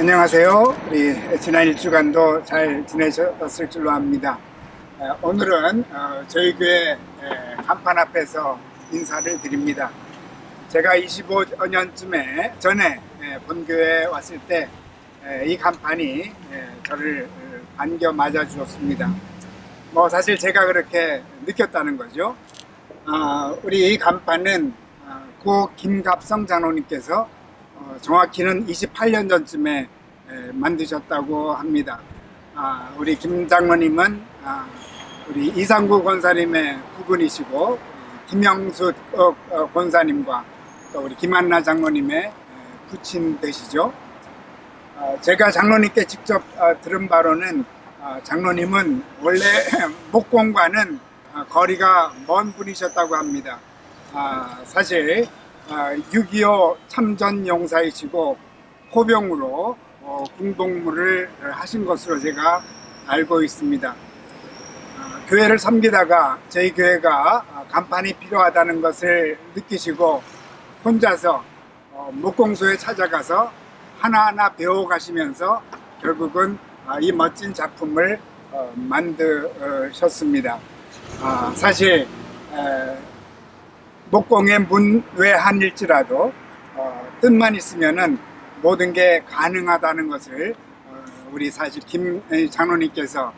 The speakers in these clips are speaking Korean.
안녕하세요. 우리 지난 일주간도 잘 지내셨을 줄로 압니다. 오늘은 저희 교회 간판 앞에서 인사를 드립니다. 제가 25년쯤에 전에 본교회에 왔을 때 이 간판이 저를 반겨 맞아 주었습니다. 사실 제가 그렇게 느꼈다는 거죠. 우리 이 간판은 고 김갑성 장로님께서 정확히는 28년 전쯤에 만드셨다고 합니다. 우리 김 장로님은 우리 이상구 권사님의 부군이시고 김영수 권사님과 또 우리 김한나 장로님의 부친 되시죠. 제가 장로님께 직접 들은 바로는 장로님은 원래 목공과는 거리가 먼 분이셨다고 합니다. 사실 6.25 참전용사이시고 포병으로 군복무를 하신 것으로 제가 알고 있습니다. 교회를 섬기다가 저희 교회가 간판이 필요하다는 것을 느끼시고 혼자서 목공소에 찾아가서 하나하나 배워가시면서 결국은 이 멋진 작품을 만드셨습니다. 사실 목공의 문외한일지라도 뜻만 있으면은 모든 게 가능하다는 것을 우리 사실 김 장로님께서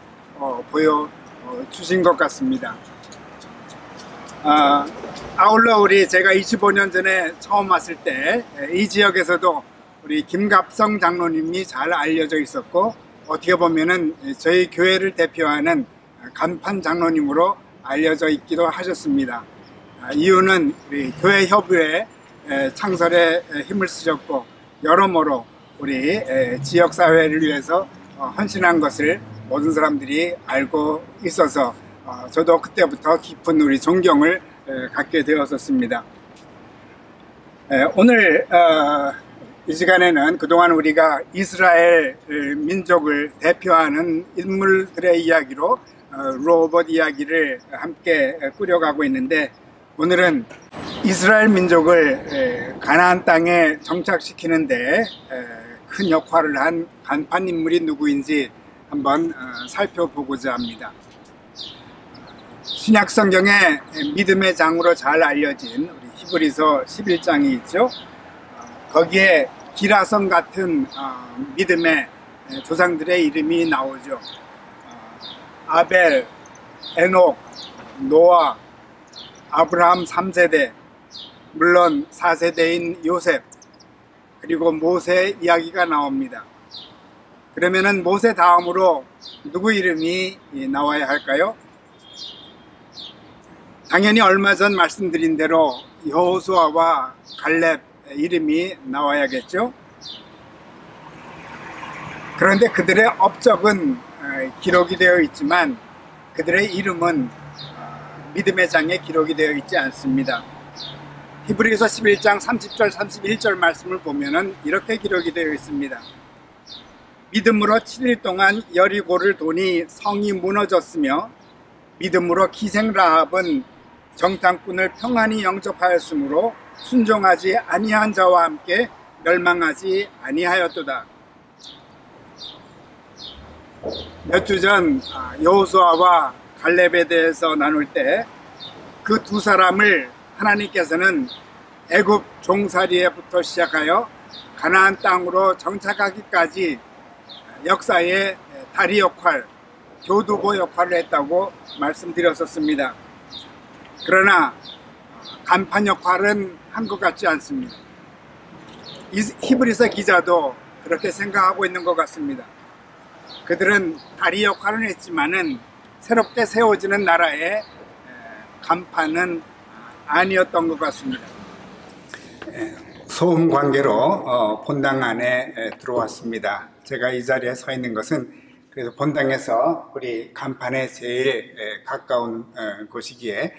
보여주신 것 같습니다. 아울러 제가 25년 전에 처음 왔을 때 이 지역에서도 우리 김갑성 장로님이 잘 알려져 있었고, 어떻게 보면은 저희 교회를 대표하는 간판 장로님으로 알려져 있기도 하셨습니다. 이유는 우리 교회 협의회 창설에 힘을 쓰셨고, 여러모로 우리 지역사회를 위해서 헌신한 것을 모든 사람들이 알고 있어서 저도 그때부터 깊은 우리 존경을 갖게 되었었습니다. 오늘 이 시간에는 그동안 우리가 이스라엘 민족을 대표하는 인물들의 이야기로 로봇 이야기를 함께 꾸려가고 있는데, 오늘은 이스라엘 민족을 가나안 땅에 정착시키는데 큰 역할을 한 간판 인물이 누구인지 한번 살펴보고자 합니다. 신약 성경에 믿음의 장으로 잘 알려진 우리 히브리서 11장이 있죠. 거기에 기라성 같은 믿음의 조상들의 이름이 나오죠. 아벨, 에녹, 노아, 아브라함 3세대, 물론 4세대인 요셉, 그리고 모세 이야기가 나옵니다. 그러면은 모세 다음으로 누구 이름이 나와야 할까요? 당연히 얼마 전 말씀드린 대로 여호수아와 갈렙 이름이 나와야겠죠. 그런데 그들의 업적은 기록이 되어 있지만 그들의 이름은 믿음의 장에 기록이 되어 있지 않습니다. 히브리서 11장 30절 31절 말씀을 보면은 이렇게 기록이 되어 있습니다. 믿음으로 7일 동안 여리고를 도니 성이 무너졌으며, 믿음으로 기생 라합은 정탐꾼을 평안히 영접하였으므로 순종하지 아니한 자와 함께 멸망하지 아니하였도다. 몇 주 전 여호수아와 갈렙에 대해서 나눌 때 그 두 사람을 하나님께서는 애굽 종살이에부터 시작하여 가나안 땅으로 정착하기까지 역사의 다리 역할, 교두보 역할을 했다고 말씀드렸었습니다. 그러나 간판 역할은 한 것 같지 않습니다. 히브리서 기자도 그렇게 생각하고 있는 것 같습니다. 그들은 다리 역할은 했지만은 새롭게 세워지는 나라의 간판은 아니었던 것 같습니다. 소음 관계로 본당 안에 들어왔습니다. 제가 이 자리에 서 있는 것은 그래서 본당에서 우리 간판에 제일 가까운 곳이기에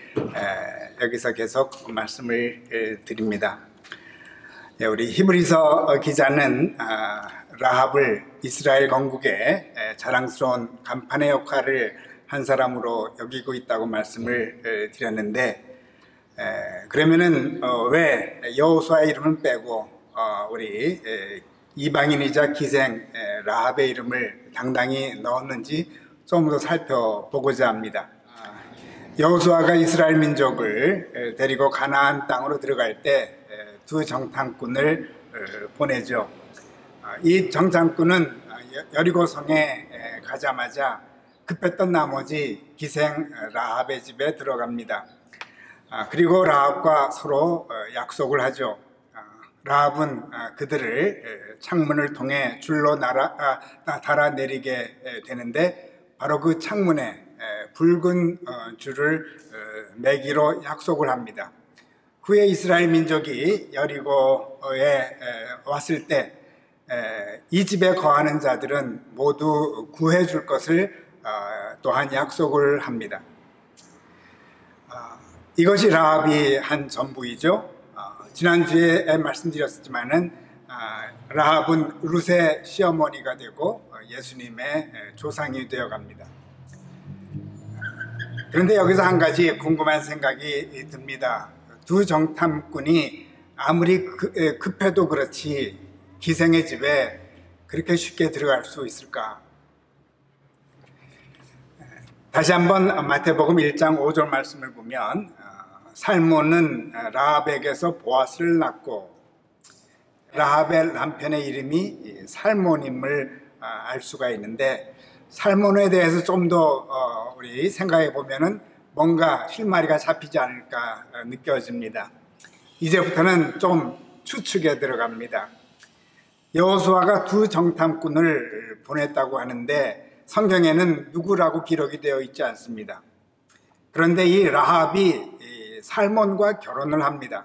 여기서 계속 말씀을 드립니다. 우리 히브리서 기자는 라합을 이스라엘 건국의 자랑스러운 간판의 역할을 한 사람으로 여기고 있다고 말씀을 드렸는데, 그러면은 왜 여호수아의 이름은 빼고 우리 이방인이자 기생 라합의 이름을 당당히 넣었는지 좀 더 살펴보고자 합니다. 여호수아가 이스라엘 민족을 데리고 가나안 땅으로 들어갈 때 두 정탐꾼을 보내죠. 이 정탐꾼은 여리고성에 가자마자 급했던 나머지 기생 라합의 집에 들어갑니다. 그리고 라합과 서로 약속을 하죠. 라합은 그들을 창문을 통해 줄로 달아내리게 되는데 바로 그 창문에 붉은 줄을 매기로 약속을 합니다. 후에 이스라엘 민족이 여리고에 왔을 때 이 집에 거하는 자들은 모두 구해줄 것을 또한 약속을 합니다. 이것이 라합이 한 전부이죠. 지난주에 말씀드렸지만은 라합은 룻의 시어머니가 되고 예수님의 조상이 되어 갑니다. 그런데 여기서 한 가지 궁금한 생각이 듭니다. 두 정탐꾼이 아무리 급해도 그렇지 기생의 집에 그렇게 쉽게 들어갈 수 있을까? 다시 한번 마태복음 1장 5절 말씀을 보면 살몬은 라합에게서 보아스를 낳고 라합의 남편의 이름이 살몬임을 알 수가 있는데 살몬에 대해서 좀 더 우리 생각해 보면은 뭔가 실마리가 잡히지 않을까 느껴집니다. 이제부터는 좀 추측에 들어갑니다. 여호수아가 두 정탐꾼을 보냈다고 하는데 성경에는 누구라고 기록이 되어 있지 않습니다. 그런데 이 라합이 살몬과 결혼을 합니다.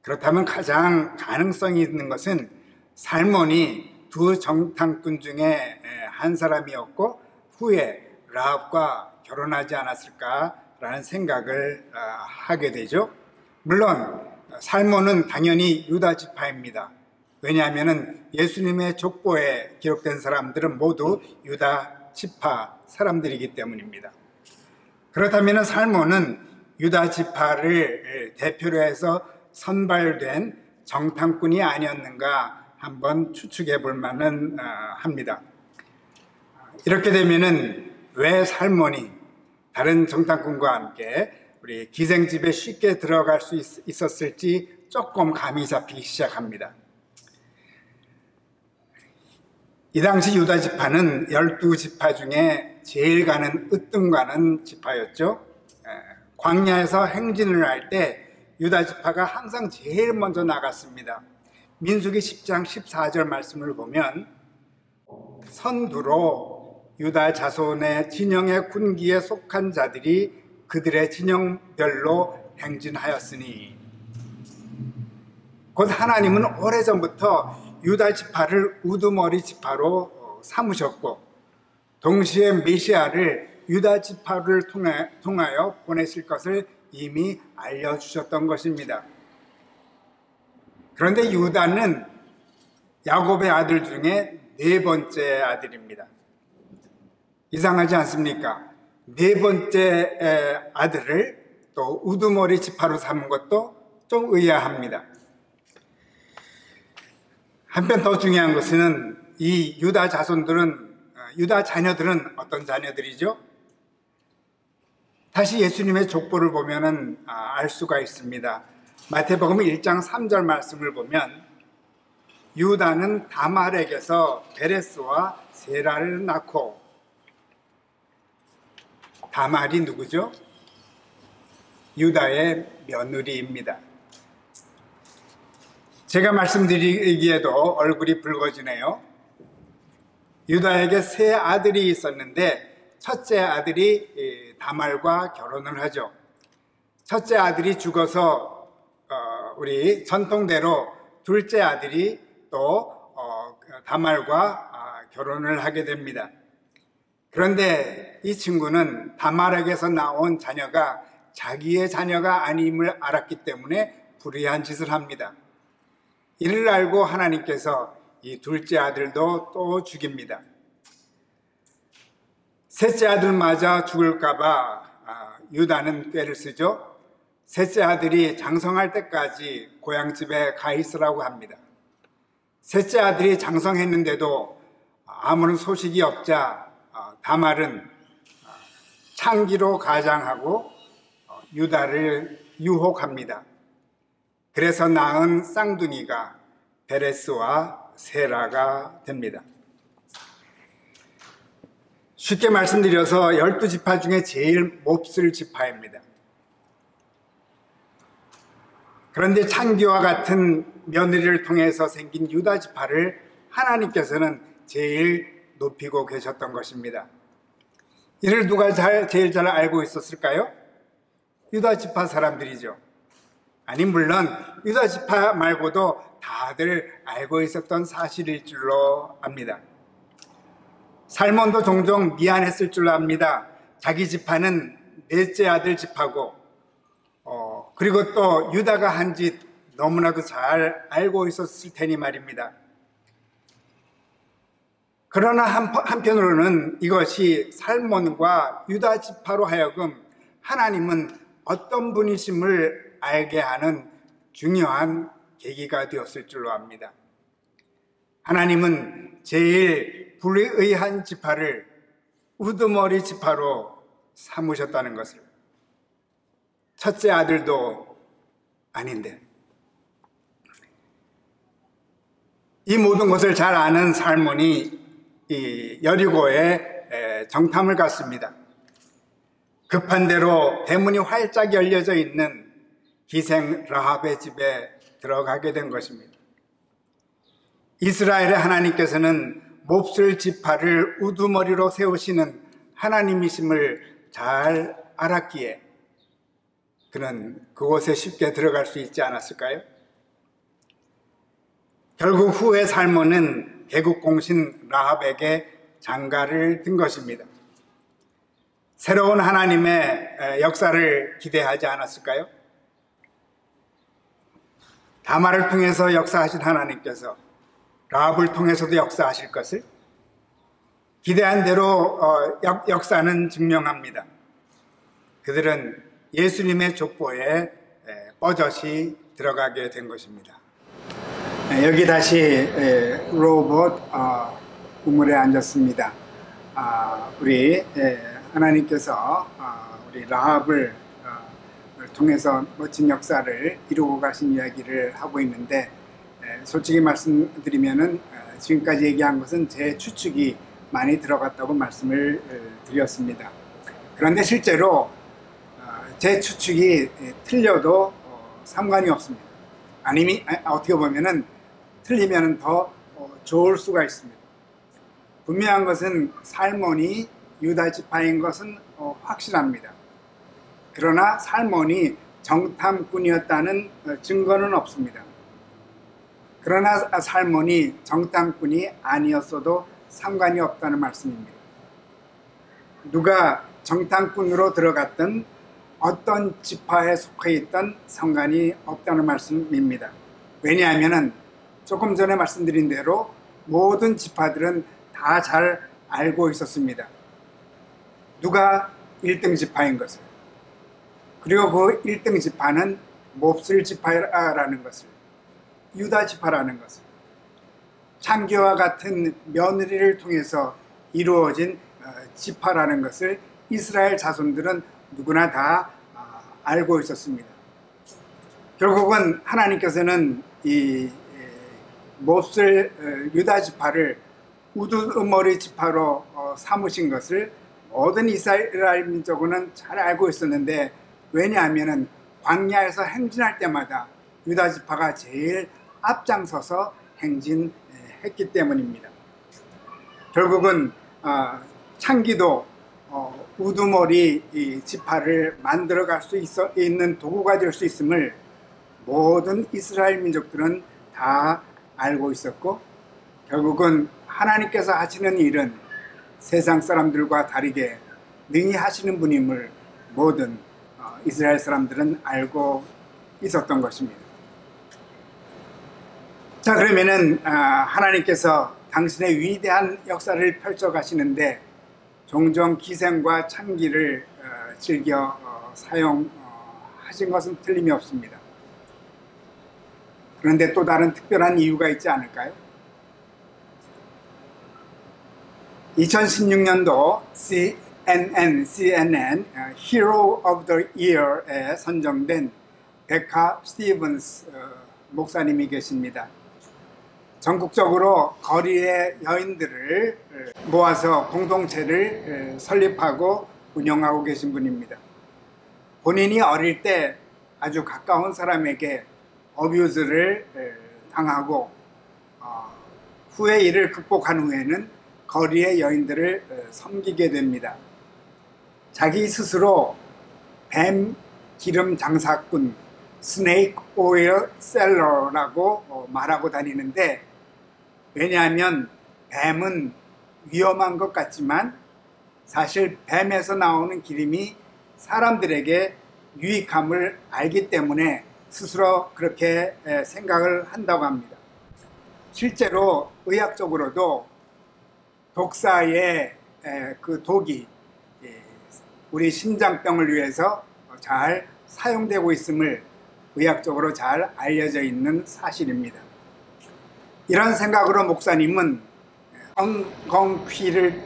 그렇다면 가장 가능성이 있는 것은 살몬이 두 정탐꾼 중에 한 사람이었고 후에 라합과 결혼하지 않았을까라는 생각을 하게 되죠. 물론 살몬은 당연히 유다 지파입니다. 왜냐하면 예수님의 족보에 기록된 사람들은 모두 유다 지파 사람들이기 때문입니다. 그렇다면 살몬은 유다 지파를 대표로 해서 선발된 정탐꾼이 아니었는가 한번 추측해 볼 만은 합니다. 이렇게 되면은 왜 살몬이 다른 정탐꾼과 함께 우리 기생집에 쉽게 들어갈 수 있었을지 조금 감이 잡히기 시작합니다. 이 당시 유다 지파는 12지파 중에 제일 으뜸 가는 지파였죠. 광야에서 행진을 할 때 유다 지파가 항상 제일 먼저 나갔습니다. 민수기 10장 14절 말씀을 보면 선두로 유다 자손의 진영의 군기에 속한 자들이 그들의 진영별로 행진하였으니 곧 하나님은 오래전부터 유다 지파를 우두머리 지파로 삼으셨고 동시에 메시아를 유다 지파를 통하여 보내실 것을 이미 알려주셨던 것입니다. 그런데 유다는 야곱의 아들 중에 네 번째 아들입니다. 이상하지 않습니까? 네 번째 아들을 또 우두머리 지파로 삼은 것도 좀 의아합니다. 한편 더 중요한 것은 이 유다 자녀들은 어떤 자녀들이죠? 다시 예수님의 족보를 보면은 알 수가 있습니다. 마태복음 1장 3절 말씀을 보면 유다는 다말에게서 베레스와 세라를 낳고 다말이 누구죠? 유다의 며느리입니다. 제가 말씀드리기에도 얼굴이 붉어지네요. 유다에게 세 아들이 있었는데 첫째 아들이 다말과 결혼을 하죠. 첫째 아들이 죽어서 우리 전통대로 둘째 아들이 또 다말과 결혼을 하게 됩니다. 그런데 이 친구는 다말에게서 나온 자녀가 자기의 자녀가 아님을 알았기 때문에 불의한 짓을 합니다. 이를 알고 하나님께서 이 둘째 아들도 또 죽입니다. 셋째 아들 맞아 죽을까봐 유다는 꾀를 쓰죠. 셋째 아들이 장성할 때까지 고향집에 가 있으라고 합니다. 셋째 아들이 장성했는데도 아무런 소식이 없자 다말은 창기로 가장하고 유다를 유혹합니다. 그래서 낳은 쌍둥이가 베레스와 세라가 됩니다. 쉽게 말씀드려서 12지파 중에 제일 몹쓸 지파입니다. 그런데 창기와 같은 며느리를 통해서 생긴 유다 지파를 하나님께서는 제일 높이고 계셨던 것입니다. 이를 누가 제일 잘 알고 있었을까요? 유다 지파 사람들이죠. 아니, 물론 유다 지파 말고도 다들 알고 있었던 사실일 줄로 압니다. 살몬도 종종 미안했을 줄로 압니다. 자기 지파는 넷째 아들 지파고 그리고 또 유다가 한 짓 너무나도 잘 알고 있었을 테니 말입니다. 그러나 한편으로는 이것이 살몬과 유다 지파로 하여금 하나님은 어떤 분이심을 알게 하는 중요한 계기가 되었을 줄로 압니다. 하나님은 제일 불의한 지파를 우두머리 지파로 삼으셨다는 것을, 첫째 아들도 아닌데. 이 모든 것을 잘 아는 살몬이 이 여리고에 정탐을 갔습니다. 급한 대로 대문이 활짝 열려져 있는 기생 라합의 집에 들어가게 된 것입니다. 이스라엘의 하나님께서는 몹쓸 지파를 우두머리로 세우시는 하나님이심을 잘 알았기에 그는 그곳에 쉽게 들어갈 수 있지 않았을까요? 결국 후에 살몬은 개국공신 라합에게 장가를 든 것입니다. 새로운 하나님의 역사를 기대하지 않았을까요? 다말을 통해서 역사하신 하나님께서 라합을 통해서도 역사하실 것을 기대한 대로 역사는 증명합니다. 그들은 예수님의 족보에 뻐젓이 들어가게 된 것입니다. 여기 다시 로봇 우물에 앉았습니다. 우리 하나님께서 우리 라합을 통해서 멋진 역사를 이루고 가신 이야기를 하고 있는데, 솔직히 말씀드리면은 지금까지 얘기한 것은 제 추측이 많이 들어갔다고 말씀을 드렸습니다. 그런데 실제로 제 추측이 틀려도 상관이 없습니다. 아니면 어떻게 보면은 틀리면 더 좋을 수가 있습니다. 분명한 것은 살몬이 유다 지파인 것은 확실합니다. 그러나 살몬이 정탐꾼이었다는 증거는 없습니다. 그러나 살몬이 정탐꾼이 아니었어도 상관이 없다는 말씀입니다. 누가 정탐꾼으로 들어갔든 어떤 지파에 속해 있던 상관이 없다는 말씀입니다. 왜냐하면 조금 전에 말씀드린 대로 모든 지파들은 다 잘 알고 있었습니다. 누가 1등 지파인 것을, 그리고 그 1등 지파는 몹쓸 지파라는 것을, 유다 지파라는 것을, 창기와 같은 며느리를 통해서 이루어진 지파라는 것을 이스라엘 자손들은 누구나 다 알고 있었습니다. 결국은 하나님께서는 이 몹쓸 유다 지파를 우두머리 지파로 삼으신 것을 모든 이스라엘 민족은 잘 알고 있었는데, 왜냐하면 광야에서 행진할 때마다 유다 지파가 제일 앞장서서 행진했기 때문입니다. 결국은 창기도 우두머리 지파를 만들어갈 수 있는 도구가 될 수 있음을 모든 이스라엘 민족들은 다 알고 있었고, 결국은 하나님께서 하시는 일은 세상 사람들과 다르게 능히 하시는 분임을 모든 이스라엘 사람들은 알고 있었던 것입니다. 자, 그러면은 하나님께서 당신의 위대한 역사를 펼쳐 가시는데 종종 기생과 창기를 즐겨 사용하신 것은 틀림이 없습니다. 그런데 또 다른 특별한 이유가 있지 않을까요? 2016년도 CNN Hero of the Year에 선정된 베카 스티븐스 목사님이 계십니다. 전국적으로 거리의 여인들을 모아서 공동체를 설립하고 운영하고 계신 분입니다. 본인이 어릴 때 아주 가까운 사람에게 어뷰즈를 당하고 후에 이를 극복한 후에는 거리의 여인들을 섬기게 됩니다. 자기 스스로 뱀 기름 장사꾼, 스네이크 오일 셀러라고 말하고 다니는데, 왜냐하면 뱀은 위험한 것 같지만 사실 뱀에서 나오는 기름이 사람들에게 유익함을 알기 때문에 스스로 그렇게 생각을 한다고 합니다. 실제로 의학적으로도 독사의 그 독이 우리 심장병을 위해서 잘 사용되고 있음을 의학적으로 잘 알려져 있는 사실입니다. 이런 생각으로 목사님은 엉겅퀴를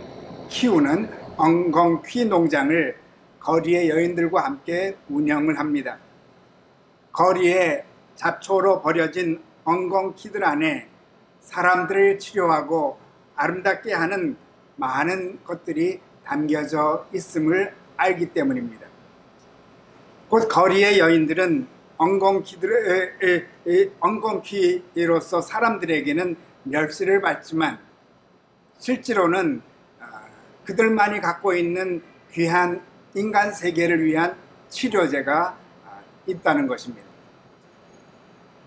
키우는 엉겅퀴 농장을 거리의 여인들과 함께 운영을 합니다. 거리에 잡초로 버려진 엉겅퀴들 안에 사람들을 치료하고 아름답게 하는 많은 것들이 담겨져 있음을 알기 때문입니다. 곧 거리의 여인들은 엉겅퀴로서 사람들에게는 멸시를 받지만 실제로는 그들만이 갖고 있는 귀한 인간 세계를 위한 치료제가 있다는 것입니다.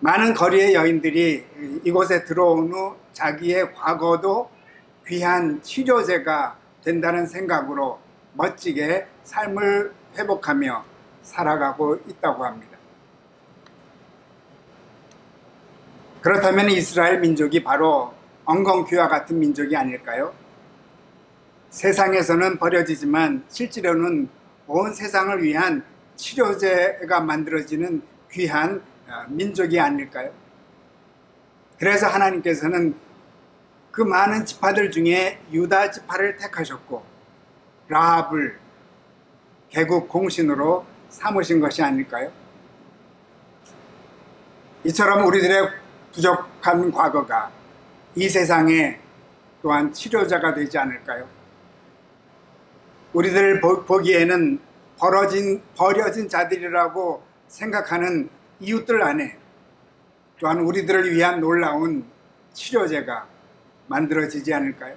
많은 거리의 여인들이 이곳에 들어온 후 자기의 과거도 귀한 치료제가 된다는 생각으로 멋지게 삶을 회복하며 살아가고 있다고 합니다. 그렇다면 이스라엘 민족이 바로 엉겅퀴와 같은 민족이 아닐까요? 세상에서는 버려지지만 실제로는 온 세상을 위한 치료제가 만들어지는 귀한 민족이 아닐까요? 그래서 하나님께서는 그 많은 지파들 중에 유다 지파를 택하셨고 라합을 개국 공신으로 삼으신 것이 아닐까요? 이처럼 우리들의 부족한 과거가 이 세상에 또한 치료자가 되지 않을까요? 우리들 보기에는 버려진 자들이라고 생각하는 이웃들 안에 또한 우리들을 위한 놀라운 치료제가 만들어지지 않을까요?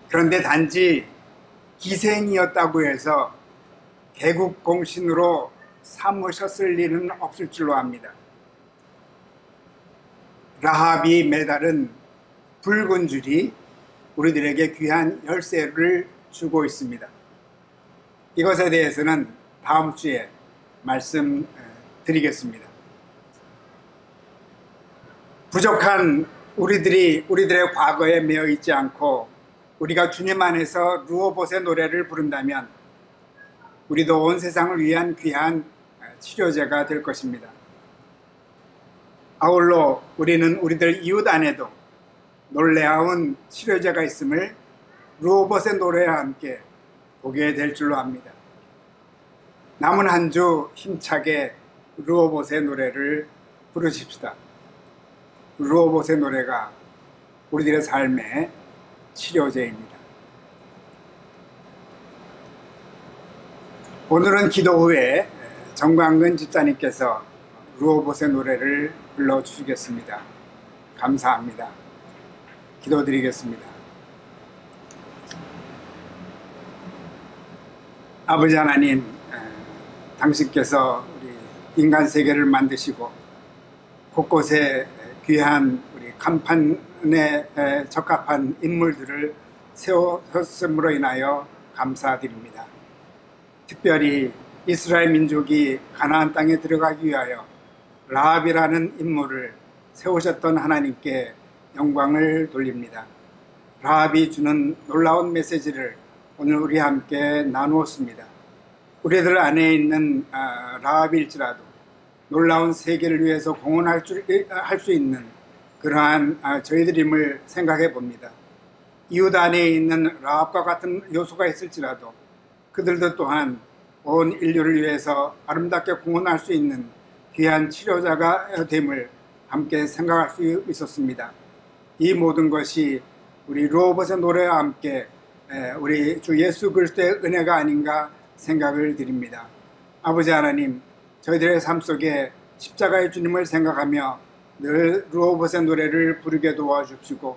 그런데 단지 기생이었다고 해서 개국 공신으로 삼으셨을 일은 없을 줄로 압니다. 라합이 매달은 붉은 줄이 우리들에게 귀한 열쇠를 주고 있습니다. 이것에 대해서는 다음 주에 말씀드리겠습니다. 부족한 우리들의 과거에 매여 있지 않고 우리가 주님 안에서 루호봇의 노래를 부른다면 우리도 온 세상을 위한 귀한 치료제가 될 것입니다. 아울러 우리는 우리들 이웃 안에도 놀라운 치료제가 있음을 루호봇의 노래와 함께 보게 될 줄로 압니다. 남은 한 주 힘차게 루호봇의 노래를 부르십시다. 루호봇의 노래가 우리들의 삶의 치료제입니다. 오늘은 기도 후에 정광근 집사님께서 루호봇의 노래를 불러주시겠습니다. 감사합니다. 기도드리겠습니다. 아버지 하나님, 당신께서 우리 인간 세계를 만드시고 곳곳에 귀한 우리 간판에 적합한 인물들을 세우셨음으로 인하여 감사드립니다. 특별히 이스라엘 민족이 가나안 땅에 들어가기 위하여 라합이라는 인물을 세우셨던 하나님께 영광을 돌립니다. 라합이 주는 놀라운 메시지를 오늘 우리 함께 나누었습니다. 우리들 안에 있는 라합일지라도 놀라운 세계를 위해서 공헌할 수 있는 그러한 저희들임을 생각해 봅니다. 이웃 안에 있는 라합과 같은 요소가 있을지라도 그들도 또한 온 인류를 위해서 아름답게 구원할 수 있는 귀한 치료자가 됨을 함께 생각할 수 있었습니다. 이 모든 것이 우리 르호봇의 노래와 함께 우리 주 예수 그리스도의 은혜가 아닌가 생각을 드립니다. 아버지 하나님, 저희들의 삶 속에 십자가의 주님을 생각하며 늘 르호봇의 노래를 부르게 도와주시고,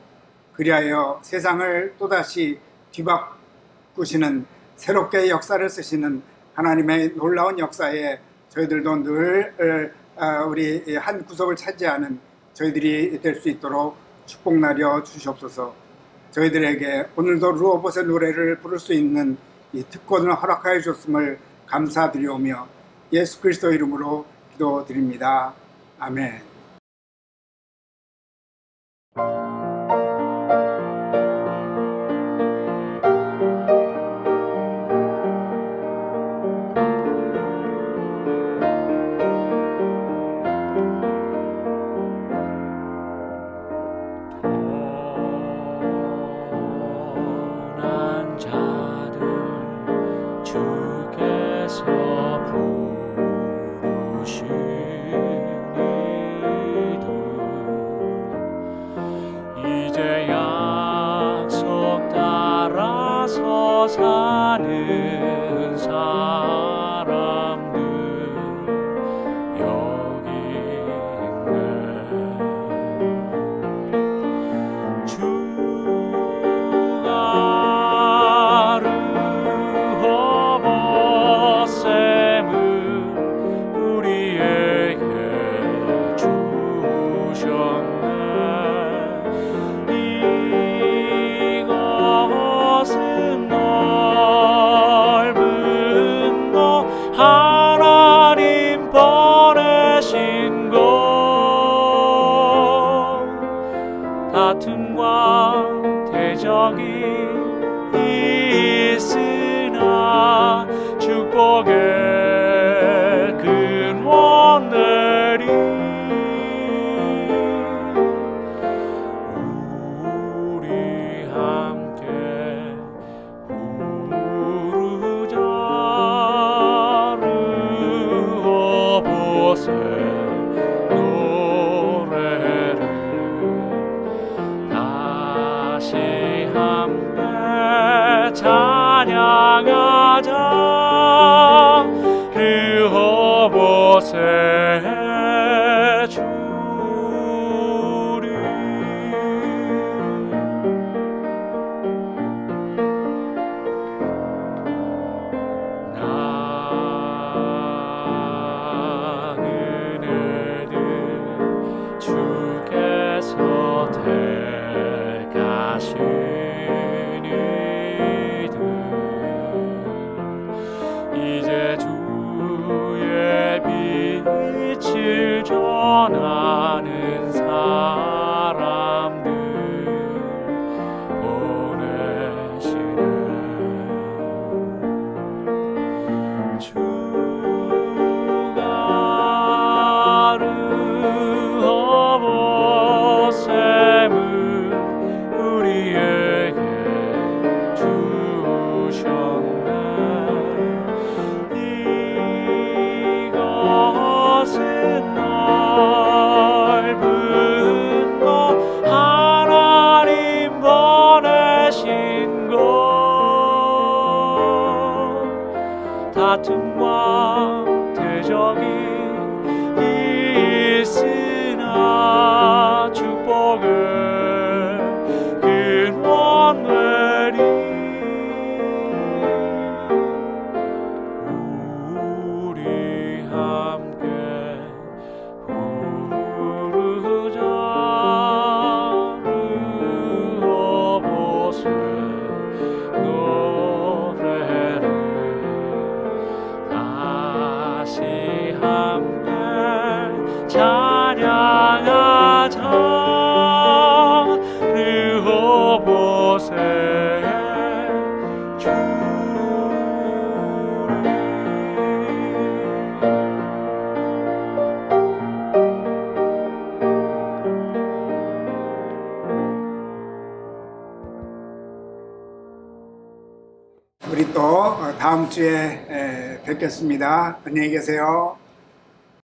그리하여 세상을 또다시 뒤바꾸시는 새롭게 역사를 쓰시는 하나님의 놀라운 역사에 저희들도 늘 우리 한 구석을 차지하는 저희들이 될 수 있도록 축복나려 주시옵소서. 저희들에게 오늘도 르호봇의 노래를 부를 수 있는 이 특권을 허락하여 주셨음을 감사드리오며 예수 그리스도 이름으로 기도드립니다. 아멘. 이제 약속 따라서 사는 사람들 여기 있네. 주가 르호봇샘을 우리에게 주셨네. 이것은 넓은 곳, 하나님 보내신 곳. 다툼과 대적이 있으나 축복의 근원들이 우리 함께 부르자. 르호봇의 노래를 다시 함께 찬양하자. 르호봇의 주님. 나그네들 주께서 택하신 이들 이제 주의 빛을 전하는 사람들 보내시네. 주가 르호봇샘을 우리에게 주셨네. 이것은 넓은 곳, 하나님 보내신 곳. 다툼과 대적이 있으나 축복의 근원되리. 우리 함께 부르자. 르호봇의 노래를 다시 함께 찬양하자. 르호봇의 주님. 우리 또 다음 주에 뵙겠습니다. 안녕히 계세요.